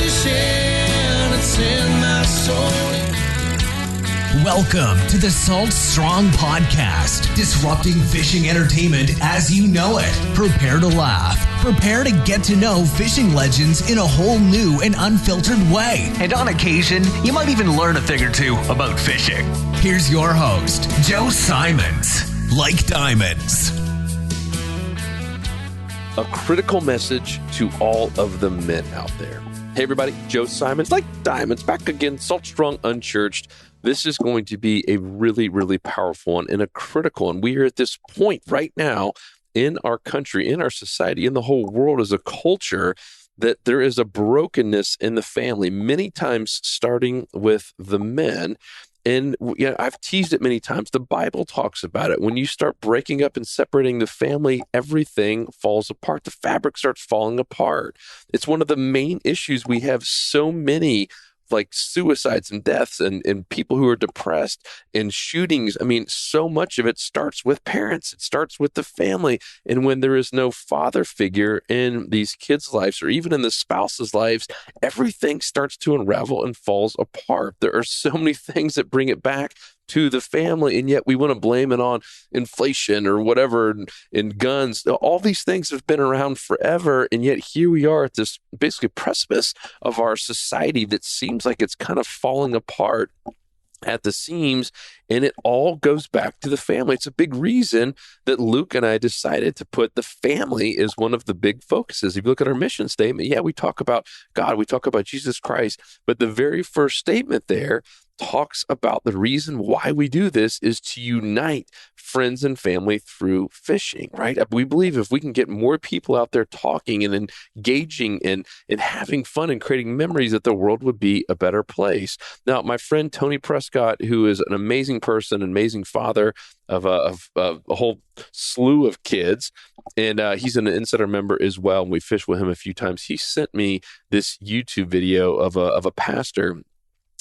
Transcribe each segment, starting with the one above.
fishing, it's in my soul. Welcome to the Salt Strong Podcast, disrupting fishing entertainment as you know it. Prepare to laugh. Prepare to get to know fishing legends in a whole new and unfiltered way. And on occasion, you might even learn a thing or two about fishing. Here's your host, Joe Simons. Like diamonds. A critical message to all of the men out there. Hey everybody, Joe Simons, like diamonds, back again, Salt Strong, Unchurched. This is going to be a really, really powerful one and a critical one. We are at this point right now in our country, in our society, in the whole world as a culture, that there is a brokenness in the family, many times starting with the men. And I've teased it many times. The Bible talks about it. When you start breaking up and separating the family, everything falls apart. The fabric starts falling apart. It's one of the main issues. We have so many like suicides and deaths and people who are depressed and shootings. I mean, so much of it starts with parents. It starts with the family. And when there is no father figure in these kids' lives or even in the spouse's lives, everything starts to unravel and falls apart. There are so many things that bring it back to the family, and yet we want to blame it on inflation or whatever, and guns. All these things have been around forever, and yet here we are at this basically precipice of our society that seems like it's kind of falling apart at the seams, and it all goes back to the family. It's a big reason that Luke and I decided to put the family as one of the big focuses. If you look at our mission statement, we talk about God, we talk about Jesus Christ, but the very first statement there talks about the reason why we do this is to unite friends and family through fishing, right? We believe if we can get more people out there talking and engaging and having fun and creating memories, that the world would be a better place. Now, my friend Tony Prescott, who is an amazing person, an amazing father of a whole slew of kids, and he's an insider member as well, and we fished with him a few times. He sent me this YouTube video of a pastor.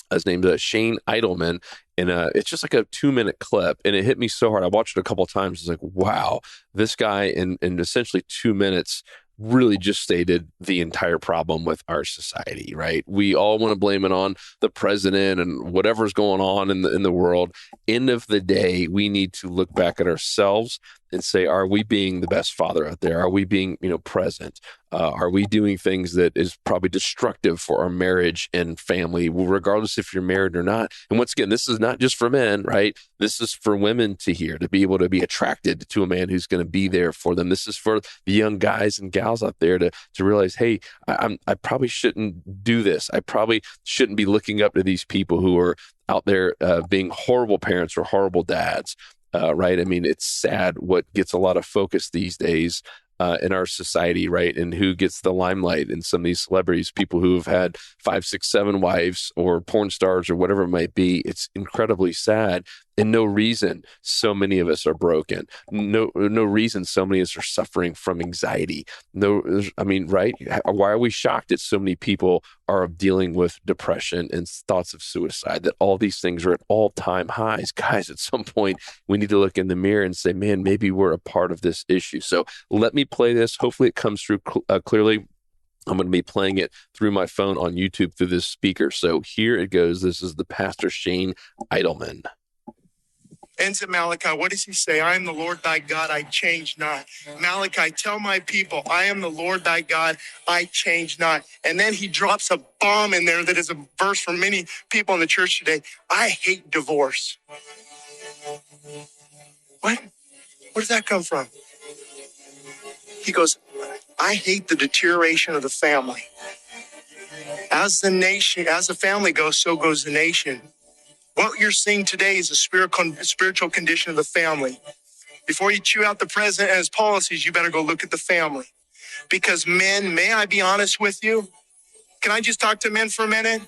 His name's Shane Idleman, and it's just like a 2-minute clip, and it hit me so hard. I watched it a couple of times. It's like, wow, this guy in essentially 2 minutes really just stated the entire problem with our society, right? We all want to blame it on the president and whatever's going on in the world. End of the day, we need to look back at ourselves and say, are we being the best father out there? Are we being, present? Are we doing things that is probably destructive for our marriage and family, regardless if you're married or not? And once again, this is not just for men, right? This is for women to hear, to be able to be attracted to a man who's going to be there for them. This is for the young guys and gals out there to realize, hey, I probably shouldn't do this. I probably shouldn't be looking up to these people who are out there being horrible parents or horrible dads. Right? I mean, it's sad what gets a lot of focus these days in our society, right? And who gets the limelight, and some of these celebrities, people who have had 5, 6, 7 wives or porn stars or whatever it might be. It's incredibly sad. And no reason so many of us are broken. No reason so many of us are suffering from anxiety. Right? Why are we shocked that so many people are dealing with depression and thoughts of suicide, that all these things are at all-time highs? Guys, at some point, we need to look in the mirror and say, man, maybe we're a part of this issue. So let me play this. Hopefully it comes through clearly. I'm going to be playing it through my phone on YouTube through this speaker. So here it goes. This is the Pastor Shane Idleman. Ends at Malachi. What does he say? I am the Lord thy God, I change not. Malachi, tell my people, I am the Lord thy God, I change not. And then he drops a bomb in there that is a verse for many people in the church today. I hate divorce. What? Where does that come from? He goes, I hate the deterioration of the family. As the family goes, so goes the nation. What you're seeing today is a spiritual condition of the family. Before you chew out the president and his policies, you better go look at the family. Because men, may I be honest with you? Can I just talk to men for a minute?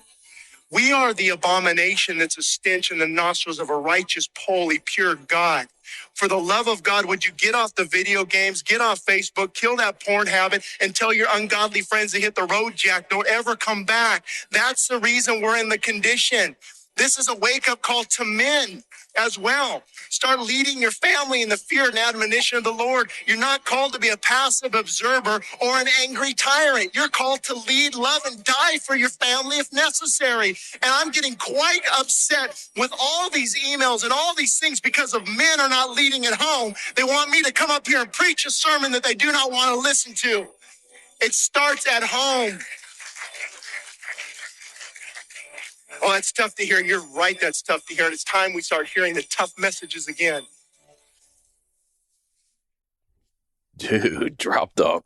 We are the abomination that's a stench in the nostrils of a righteous, holy, pure God. For the love of God, would you get off the video games, get off Facebook, kill that porn habit, and tell your ungodly friends to hit the road, Jack. Don't ever come back. That's the reason we're in the condition. This is a wake-up call to men as well. Start leading your family in the fear and admonition of the Lord. You're not called to be a passive observer or an angry tyrant. You're called to lead, love, and die for your family if necessary. And I'm getting quite upset with all these emails and all these things because of men are not leading at home. They want me to come up here and preach a sermon that they do not want to listen to. It starts at home. Oh, that's tough to hear. You're right. That's tough to hear. And it's time we start hearing the tough messages again. Dude, drop the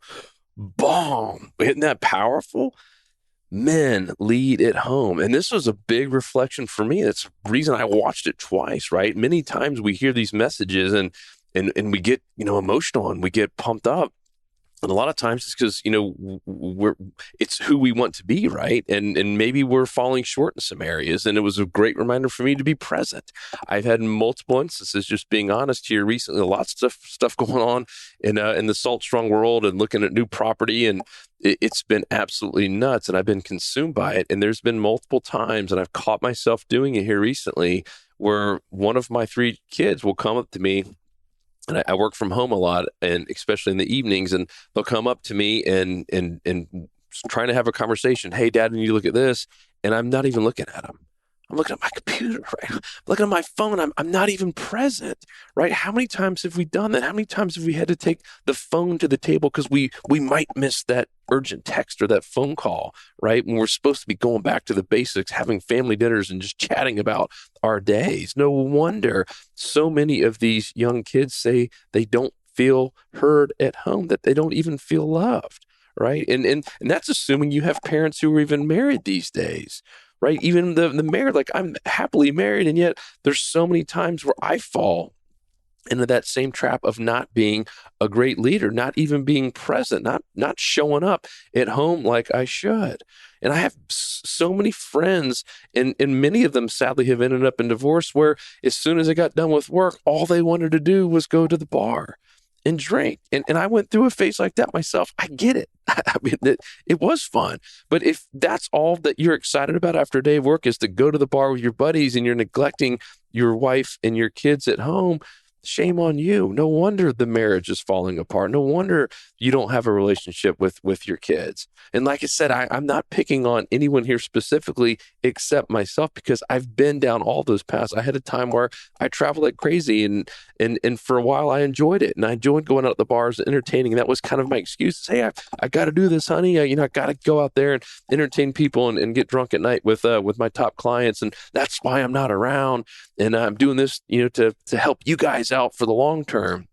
bomb. Isn't that powerful? Men lead at home. And this was a big reflection for me. That's the reason I watched it twice, right? Many times we hear these messages and we get, emotional and we get pumped up. And a lot of times it's because, it's who we want to be, right? And maybe we're falling short in some areas. And it was a great reminder for me to be present. I've had multiple instances, just being honest here recently, lots of stuff going on in the Salt Strong world and looking at new property. And it's been absolutely nuts. And I've been consumed by it. And there's been multiple times, and I've caught myself doing it here recently, where one of my 3 kids will come up to me. And I work from home a lot, and especially in the evenings, and they'll come up to me and trying to have a conversation. Hey, Dad, when you look at this, and I'm not even looking at them. I'm looking at my computer, right? I'm looking at my phone. I'm not even present, right? How many times have we done that? How many times have we had to take the phone to the table because we might miss that urgent text or that phone call, right? When we're supposed to be going back to the basics, having family dinners and just chatting about our days. No wonder so many of these young kids say they don't feel heard at home, that they don't even feel loved, right? And that's assuming you have parents who are even married these days. Right. Even the married, like I'm happily married. And yet there's so many times where I fall into that same trap of not being a great leader, not even being present, not showing up at home like I should. And I have so many friends, and many of them sadly have ended up in divorce, where as soon as they got done with work, all they wanted to do was go to the bar and drink. And I went through a phase like that myself. I get it. I mean, it was fun. But if that's all that you're excited about after a day of work is to go to the bar with your buddies, and you're neglecting your wife and your kids at home, shame on you. No wonder the marriage is falling apart. No wonder you don't have a relationship with your kids. And like I said, I'm not picking on anyone here specifically except myself, because I've been down all those paths. I had a time where I traveled like crazy, and for a while I enjoyed it, and I enjoyed going out to the bars and entertaining. And that was kind of my excuse. Hey, I got to do this, honey. I got to go out there and entertain people and get drunk at night with my top clients, and that's why I'm not around. And I'm doing this, to help you guys out for the long term.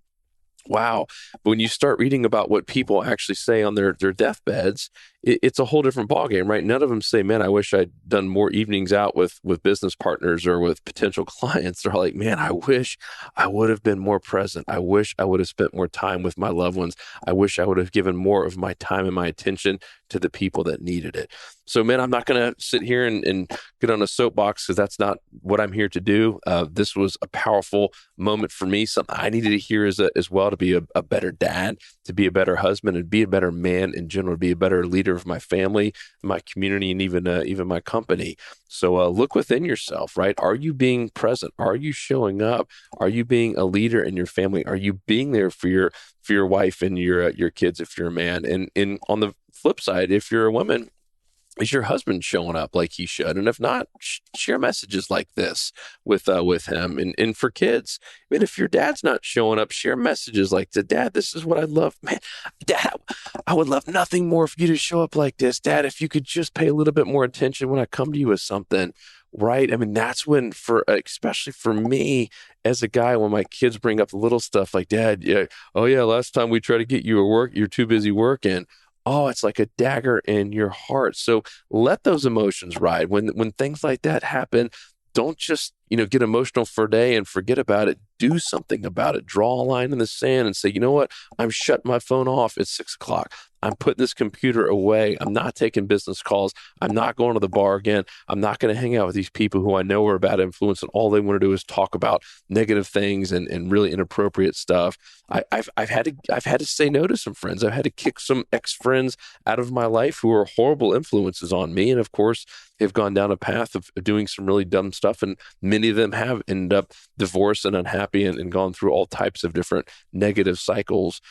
Wow. But when you start reading about what people actually say on their deathbeds, it's a whole different ballgame, right? None of them say, man, I wish I'd done more evenings out with business partners or with potential clients. They're like, man, I wish I would have been more present. I wish I would have spent more time with my loved ones. I wish I would have given more of my time and my attention to the people that needed it. So, man, I'm not going to sit here and get on a soapbox, because that's not what I'm here to do. This was a powerful moment for me, something I needed to hear as well, to be a better dad, to be a better husband, and be a better man in general, to be a better leader of my family, my community, and even my company. So look within yourself, right? Are you being present? Are you showing up? Are you being a leader in your family? Are you being there for your wife and your kids if you're a man? And on the flip side, if you're a woman, is your husband showing up like he should? And if not, share messages like this with him. And for kids, I mean, if your dad's not showing up, share messages like, Dad, this is what I love. Man, Dad, I would love nothing more for you to show up like this. Dad, if you could just pay a little bit more attention when I come to you with something, right? I mean, that's when, especially for me as a guy, when my kids bring up the little stuff like, Dad, yeah, oh yeah, last time we tried to get you to work, you're too busy working. Oh, it's like a dagger in your heart. So let those emotions ride. When things like that happen, don't just, get emotional for a day and forget about it. Do something about it. Draw a line in the sand and say, you know what? I'm shutting my phone off at 6 o'clock. I'm putting this computer away. I'm not taking business calls. I'm not going to the bar again. I'm not going to hang out with these people who I know are a bad influence, and all they want to do is talk about negative things and really inappropriate stuff. I've had to say no to some friends. I've had to kick some ex-friends out of my life who are horrible influences on me. And of course, they've gone down a path of doing some really dumb stuff. And many of them have ended up divorced and unhappy and gone through all types of different negative cycles.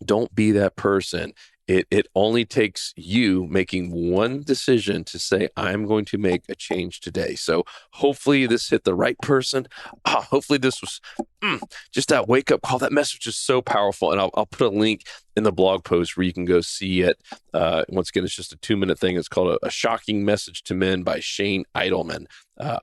Don't be that person. It only takes you making one decision to say, I'm going to make a change today. So hopefully this hit the right person. Hopefully this was just that wake up call. That message is so powerful. And I'll put a link in the blog post where you can go see it. Once again, it's just a 2-minute thing. It's called A Shocking Message to Men by Shane Idleman.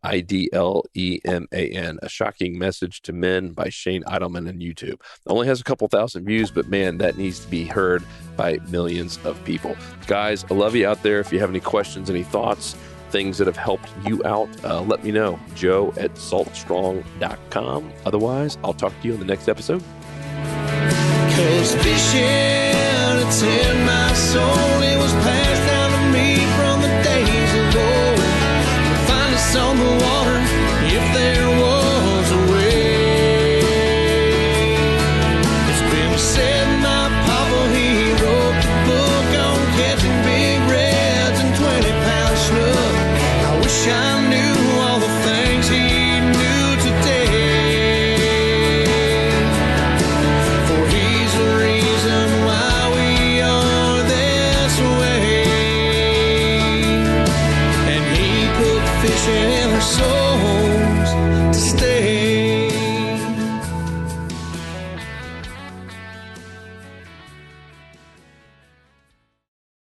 Idleman, A Shocking Message to Men by Shane Idleman on YouTube. It only has a couple thousand views, but man, that needs to be heard by millions of people. Guys, I love you out there. If you have any questions, any thoughts, things that have helped you out, let me know. joe@saltstrong.com. Otherwise, I'll talk to you in the next episode. 'Cause fishing, it's in my soul.